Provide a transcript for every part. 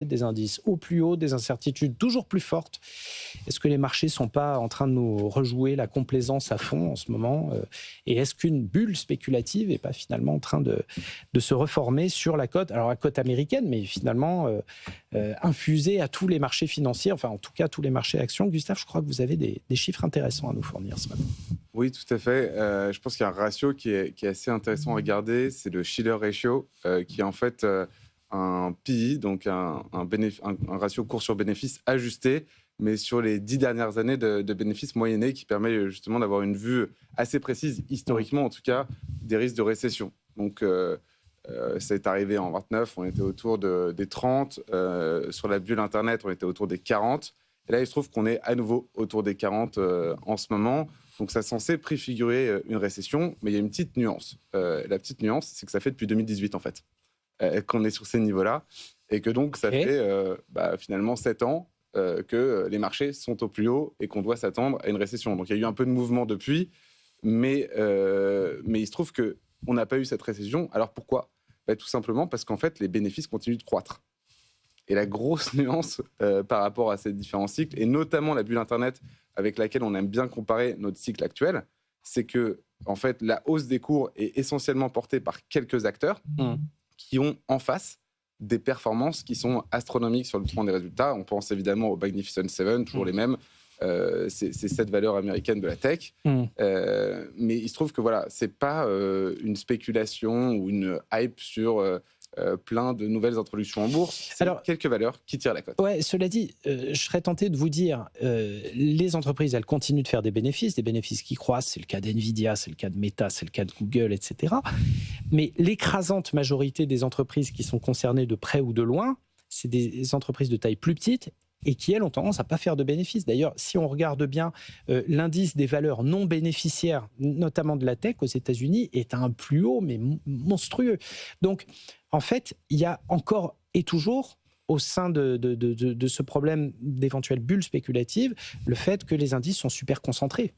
des indices au plus haut, des incertitudes toujours plus fortes. Est-ce que les marchés ne sont pas en train de nous rejouer la complaisance à fond en ce moment et est-ce qu'une bulle spéculative n'est pas finalement en train de se reformer sur la cote, alors la cote américaine, mais finalement infusée à tous les marchés financiers, enfin en tout cas tous les marchés actions. Gustave, je crois que vous avez des chiffres intéressants à nous fournir ce matin. Oui, tout à fait. Je pense qu'il y a un ratio qui est assez intéressant à regarder, c'est le Shiller Ratio, qui est en fait un PI, donc un ratio cours sur bénéfice ajusté, mais sur les 10 dernières années de bénéfices moyennés, qui permet justement d'avoir une vue assez précise, historiquement en tout cas, des risques de récession. Donc ça est arrivé en 29, on était autour des 30, sur la bulle Internet, on était autour des 40, et là il se trouve qu'on est à nouveau autour des 40 en ce moment. Donc, ça est censé préfigurer une récession, mais il y a une petite nuance. La petite nuance, c'est que ça fait depuis 2018, en fait, qu'on est sur ces niveaux-là, et que donc, ça fait finalement 7 ans que les marchés sont au plus haut et qu'on doit s'attendre à une récession. Donc, il y a eu un peu de mouvement depuis, mais il se trouve qu'on n'a pas eu cette récession. Alors, pourquoi ? Tout simplement parce qu'en fait, les bénéfices continuent de croître. Et la grosse nuance par rapport à ces différents cycles, et notamment la bulle Internet avec laquelle on aime bien comparer notre cycle actuel, c'est que en fait, la hausse des cours est essentiellement portée par quelques acteurs qui ont en face des performances qui sont astronomiques sur le plan des résultats. On pense évidemment au Magnificent Seven, toujours les mêmes. C'est cette valeur américaine de la tech. Mais il se trouve que voilà, c'est pas une spéculation ou une hype sur plein de nouvelles introductions en bourse. C'est quelques valeurs qui tirent la cote. Ouais, cela dit, je serais tenté de vous dire, les entreprises, elles continuent de faire des bénéfices qui croissent. C'est le cas d'NVIDIA, c'est le cas de Meta, c'est le cas de Google, etc. Mais l'écrasante majorité des entreprises qui sont concernées de près ou de loin, c'est des entreprises de taille plus petite et qui, elles, ont tendance à ne pas faire de bénéfices. D'ailleurs, si on regarde bien, l'indice des valeurs non bénéficiaires, notamment de la tech aux États-Unis, est à un plus haut, mais monstrueux. Donc, en fait, il y a encore et toujours, au sein de ce problème d'éventuelle bulle spéculative, le fait que les indices sont super concentrés.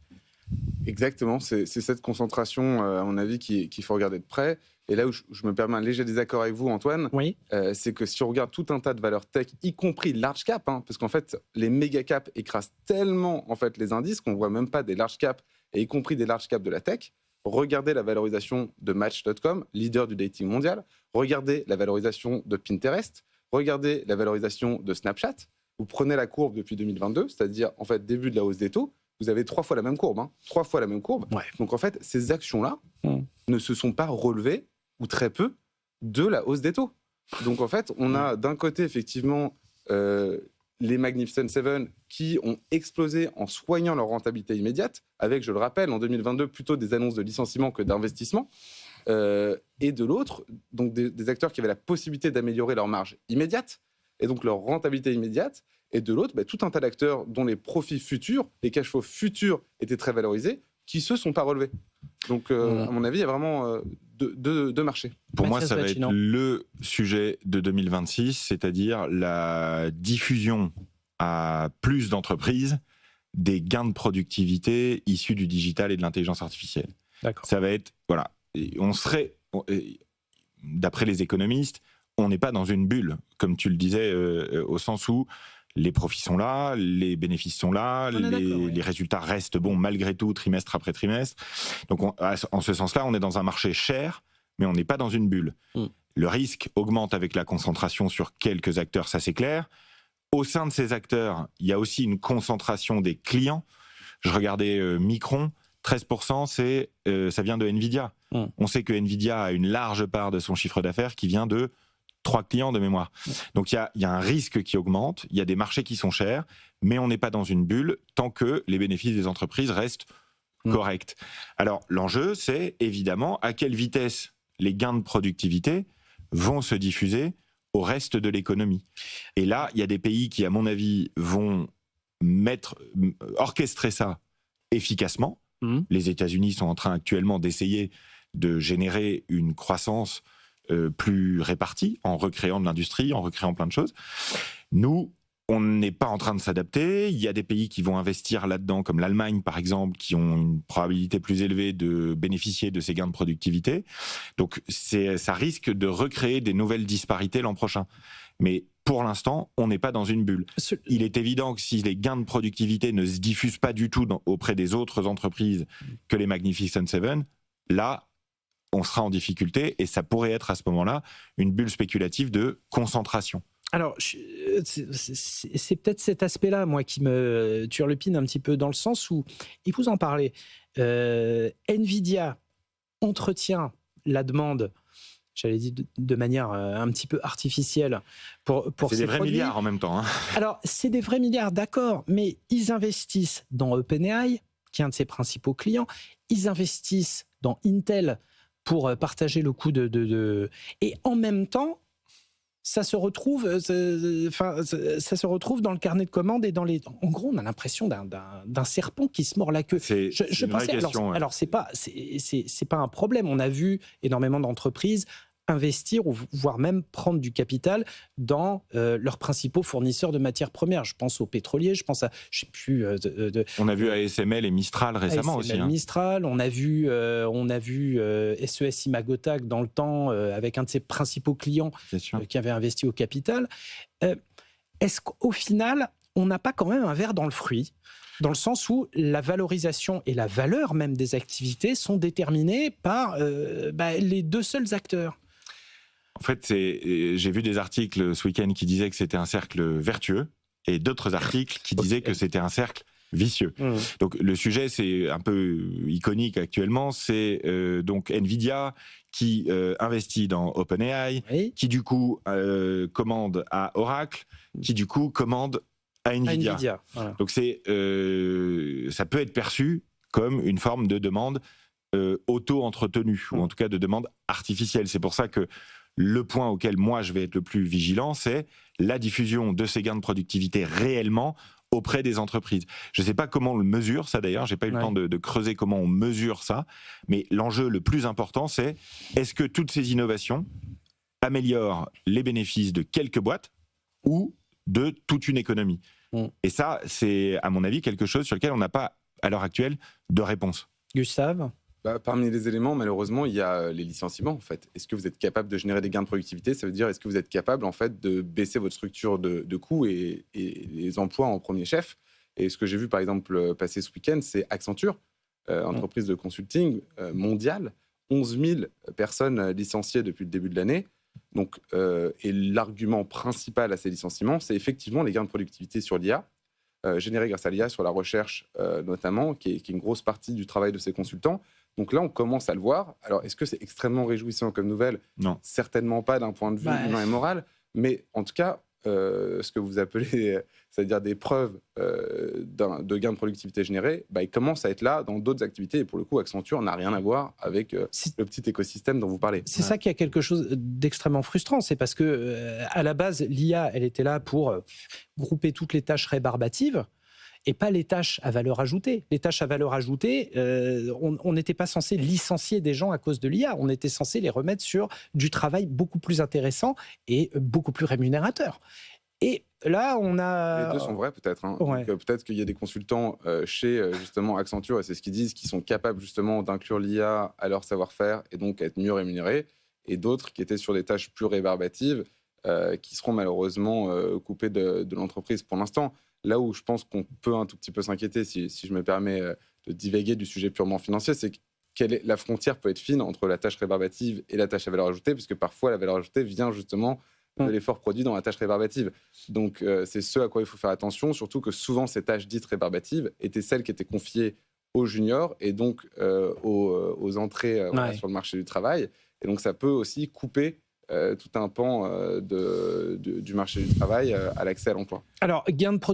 Exactement, c'est cette concentration, à mon avis, qu'il faut regarder de près. Et là où je me permets un léger désaccord avec vous, Antoine, oui. C'est que si on regarde tout un tas de valeurs tech, y compris large cap, parce qu'en fait, les méga caps écrasent tellement en fait, les indices qu'on ne voit même pas des large caps, et y compris des large caps de la tech. Regardez la valorisation de Match.com, leader du dating mondial. Regardez la valorisation de Pinterest. Regardez la valorisation de Snapchat. Vous prenez la courbe depuis 2022, c'est-à-dire en fait début de la hausse des taux. Vous avez 3 fois la même courbe. 3 fois la même courbe. Ouais. Donc en fait, ces actions-là ne se sont pas relevées, ou très peu, de la hausse des taux. Donc en fait, on a d'un côté effectivement les Magnificent Seven qui ont explosé en soignant leur rentabilité immédiate, avec, je le rappelle, en 2022, plutôt des annonces de licenciement que d'investissement. Et de l'autre, donc des acteurs qui avaient la possibilité d'améliorer leur marge immédiate, et donc leur rentabilité immédiate. Et de l'autre, tout un tas d'acteurs dont les profits futurs, les cash flows futurs étaient très valorisés, qui ne se sont pas relevés. Donc, à mon avis, il y a vraiment deux marchés. Pour moi, ça va être le sujet de 2026, c'est-à-dire la diffusion à plus d'entreprises des gains de productivité issus du digital et de l'intelligence artificielle. D'accord. Ça va être, voilà, d'après les économistes, on n'est pas dans une bulle, comme tu le disais, au sens où les profits sont là, les bénéfices sont là, les résultats restent bons malgré tout, trimestre après trimestre. Donc, en ce sens-là, on est dans un marché cher, mais on n'est pas dans une bulle. Le risque augmente avec la concentration sur quelques acteurs, ça c'est clair. Au sein de ces acteurs, il y a aussi une concentration des clients. Je regardais Micron, 13%, ça vient de NVIDIA. On sait que NVIDIA a une large part de son chiffre d'affaires qui vient de 3 clients de mémoire. Donc il y a un risque qui augmente, il y a des marchés qui sont chers, mais on n'est pas dans une bulle tant que les bénéfices des entreprises restent corrects. Alors l'enjeu, c'est évidemment à quelle vitesse les gains de productivité vont se diffuser au reste de l'économie. Et là, il y a des pays qui, à mon avis, vont orchestrer ça efficacement. Les États-Unis sont en train actuellement d'essayer de générer une croissance plus répartie, en recréant de l'industrie, en recréant plein de choses. Nous, on n'est pas en train de s'adapter. Il y a des pays qui vont investir là-dedans, comme l'Allemagne, par exemple, qui ont une probabilité plus élevée de bénéficier de ces gains de productivité. Donc, ça risque de recréer des nouvelles disparités l'an prochain. Mais pour l'instant, on n'est pas dans une bulle. Il est évident que si les gains de productivité ne se diffusent pas du tout auprès des autres entreprises que les Magnificent Seven, là, on sera en difficulté et ça pourrait être à ce moment-là une bulle spéculative de concentration. Alors, c'est peut-être cet aspect-là, moi, qui me turlupine un petit peu dans le sens où, et vous en parlez, Nvidia entretient la demande, j'allais dire de manière un petit peu artificielle pour c'est des vrais produits. Milliards en même temps. Hein. Alors, c'est des vrais milliards, d'accord, mais ils investissent dans OpenAI, qui est un de ses principaux clients, ils investissent dans Intel pour partager le coût Et en même temps, ça se retrouve dans le carnet de commandes et dans les. En gros, on a l'impression d'un serpent qui se mord la queue. C'est une vraie question. Alors c'est pas un problème. On a vu énormément d'entreprises investir ou voire même prendre du capital dans leurs principaux fournisseurs de matières premières. Je pense aux pétroliers, je pense à, je sais plus. On a vu ASML et Mistral récemment aussi. Hein. Mistral, on a vu SES Imagotag dans le temps avec un de ses principaux clients qui avait investi au capital. Est-ce qu'au final, on n'a pas quand même un ver dans le fruit ? Dans le sens où la valorisation et la valeur même des activités sont déterminées par les deux seuls acteurs. En fait, j'ai vu des articles ce week-end qui disaient que c'était un cercle vertueux et d'autres articles qui disaient que c'était un cercle vicieux. Donc le sujet, c'est un peu iconique actuellement, c'est donc Nvidia qui investit dans OpenAI, qui du coup commande à Oracle, qui du coup commande à Nvidia. Voilà. Donc ça peut être perçu comme une forme de demande auto-entretenue, ou en tout cas de demande artificielle. C'est pour ça que le point auquel moi je vais être le plus vigilant, c'est la diffusion de ces gains de productivité réellement auprès des entreprises. Je ne sais pas comment on le mesure, ça d'ailleurs, j'ai pas eu le temps de creuser comment on mesure ça, mais l'enjeu le plus important, c'est est-ce que toutes ces innovations améliorent les bénéfices de quelques boîtes ou de toute une économie. Et ça, c'est à mon avis quelque chose sur lequel on n'a pas à l'heure actuelle de réponse. Gustave ? Parmi les éléments, malheureusement, il y a les licenciements. En fait, est-ce que vous êtes capable de générer des gains de productivité ? Ça veut dire est-ce que vous êtes capable en fait de baisser votre structure de coûts et les emplois en premier chef ? Et ce que j'ai vu par exemple passer ce week-end, c'est Accenture, entreprise de consulting mondiale, 11 000 personnes licenciées depuis le début de l'année. Donc, et l'argument principal à ces licenciements, c'est effectivement les gains de productivité sur l'IA, générés grâce à l'IA sur la recherche notamment, qui est une grosse partie du travail de ces consultants. Donc là, on commence à le voir. Alors, est-ce que c'est extrêmement réjouissant comme nouvelle ? Non. Certainement pas d'un point de vue humain et moral, mais en tout cas, ce que vous appelez, c'est-à-dire des preuves de gains de productivité générés, il commence à être là dans d'autres activités. Et pour le coup, Accenture n'a rien à voir avec le petit écosystème dont vous parlez. C'est ça qui a quelque chose d'extrêmement frustrant. C'est parce que, à la base, l'IA, elle était là pour grouper toutes les tâches rébarbatives et pas les tâches à valeur ajoutée. Les tâches à valeur ajoutée, on n'était pas censé licencier des gens à cause de l'IA. On était censé les remettre sur du travail beaucoup plus intéressant et beaucoup plus rémunérateur. Et là, on a... Les deux sont vrais, peut-être. Hein. Donc, peut-être qu'il y a des consultants chez, justement, Accenture, et c'est ce qu'ils disent, qui sont capables, justement, d'inclure l'IA à leur savoir-faire et donc à être mieux rémunérés, et d'autres qui étaient sur des tâches plus rébarbatives, qui seront malheureusement coupées de l'entreprise pour l'instant. Là où je pense qu'on peut un tout petit peu s'inquiéter, si je me permets de divaguer du sujet purement financier, c'est que la frontière peut être fine entre la tâche rébarbative et la tâche à valeur ajoutée, puisque parfois la valeur ajoutée vient justement de l'effort produit dans la tâche rébarbative. Donc c'est ce à quoi il faut faire attention, surtout que souvent ces tâches dites rébarbatives étaient celles qui étaient confiées aux juniors et donc aux entrées sur le marché du travail. Et donc ça peut aussi couper tout un pan du marché du travail à l'accès à l'emploi. Alors, gain de production